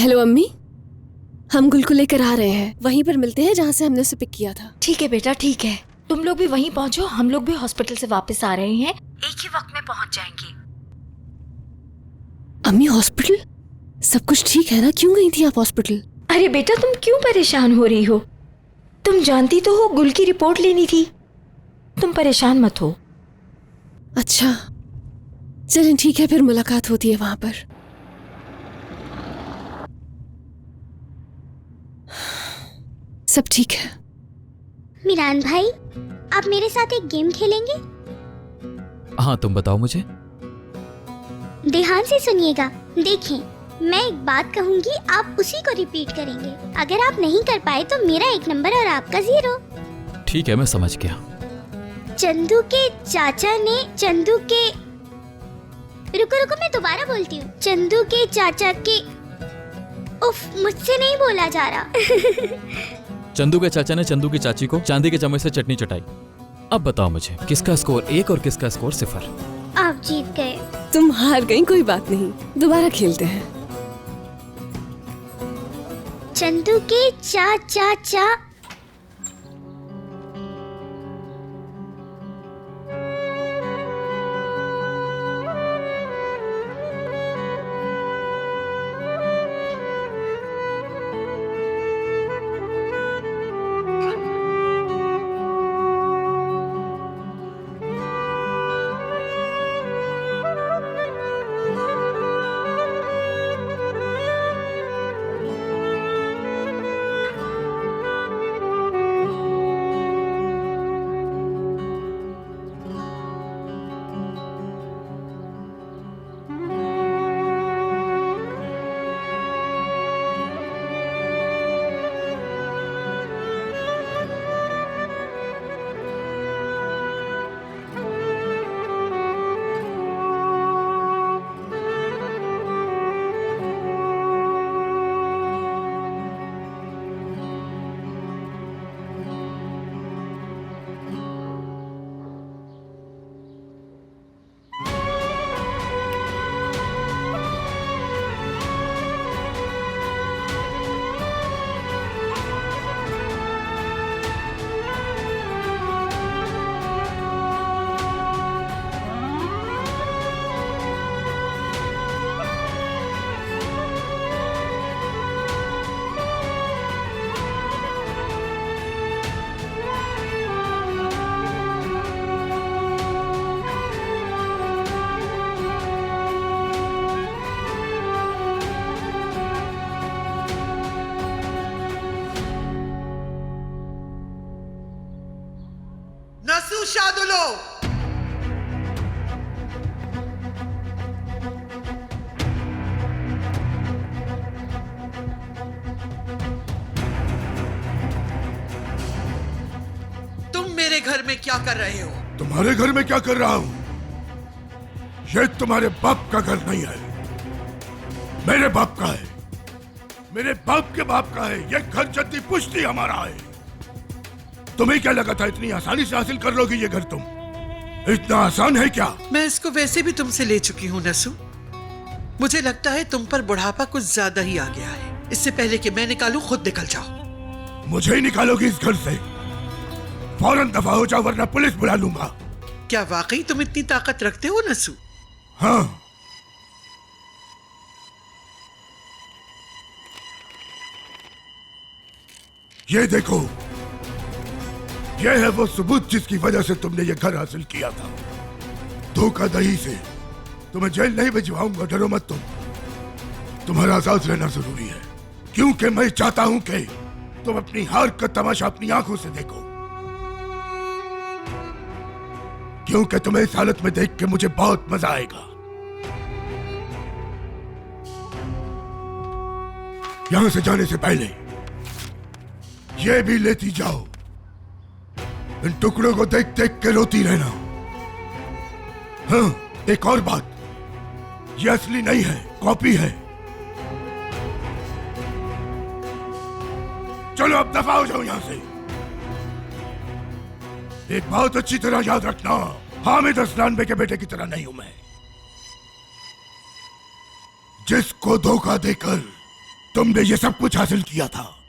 Hello अम्मी, हम गुल को लेकर आ रहे हैं। वहीं पर मिलते हैं जहाँ से हमने उसे पिक किया था। ठीक है बेटा, ठीक है। तुम लोग भी वहीं पहुंचो, हम लोग भी हॉस्पिटल से वापस आ रहे हैं, एक ही वक्त में पहुंच जाएंगे। अम्मी हॉस्पिटल? सब कुछ ठीक है ना? क्यों गई थी आप हॉस्पिटल? अरे बेटा, तुम क्यों परेशान हो रही हो? तुम जानती तो हो गुल की रिपोर्ट लेनी थी। तुम परेशान मत हो। अच्छा चलें, ठीक है, फिर मुलाकात होती है वहां पर। सब ठीक है। मिरान भाई, आप मेरे साथ एक गेम खेलेंगे? हाँ, तुम बताओ मुझे। ध्यान से सुनिएगा। देखिए, मैं एक बात कहूंगी, आप उसी को रिपीट करेंगे। अगर आप नहीं कर पाए तो मेरा 1 नंबर और आपका 0। ठीक है, मैं समझ गया। चंदू के चाचा ने चंदू के रुको रुको, मैं दोबारा बोलती हूँ। चंदू के चाचा के उफ, मुझसे नहीं बोला जा रहा। चंदू के चाचा ने चंदू की चाची को चांदी के चम्मच से चटनी चटाई। अब बताओ मुझे, किसका स्कोर 1 और किसका स्कोर 0? आप जीत गए। तुम हार गई, कोई बात नहीं, दोबारा खेलते हैं। चंदू के चाचा नसू शादुलो। तुम मेरे घर में क्या कर रहे हो? तुम्हारे घर में क्या कर रहा हूं? ये तुम्हारे बाप का घर नहीं है, मेरे बाप का है। मेरे बाप के बाप का है। ये घर जद्दी पुश्ती हमारा है। तुम्हें क्या लगा था इतनी आसानी से हासिल कर लोगी ये घर? तुम इतना आसान है क्या? मैं इसको वैसे भी तुमसे ले चुकी हूँ नसू। मुझे लगता है तुम पर बुढ़ापा कुछ ज्यादा ही आ गया है। इससे पहले कि मैं निकालूं, खुद निकल जाओ। मुझे ही निकालोगी इस घर से? फौरन दफा हो जाओ वरना पुलिस बुला लूंगा। क्या वाकई तुम इतनी ताकत रखते हो नसू? हाँ। ये देखो, यह है वो सबूत जिसकी वजह से तुमने ये घर हासिल किया था। धोखाधड़ी से तुम्हें जेल नहीं भिजवाऊंगा, डरो मत तुम। तुम्हारा आजाद रहना जरूरी है, क्योंकि मैं चाहता हूं कि तुम अपनी हार का तमाशा अपनी आंखों से देखो। क्योंकि तुम्हें इस हालत में देख के मुझे बहुत मजा आएगा। यहां से जाने से पहले ये भी लेती जाओ। इन टुकड़ों को देख देख के रोती रहना। हाँ, एक और बात, ये असली नहीं है, कॉपी है। चलो अब दफा हो जाओ यहां से। एक बात अच्छी तरह याद रखना, हामिद असलान बे के बेटे की तरह नहीं हूं मैं, जिसको धोखा देकर तुमने ये सब कुछ हासिल किया था,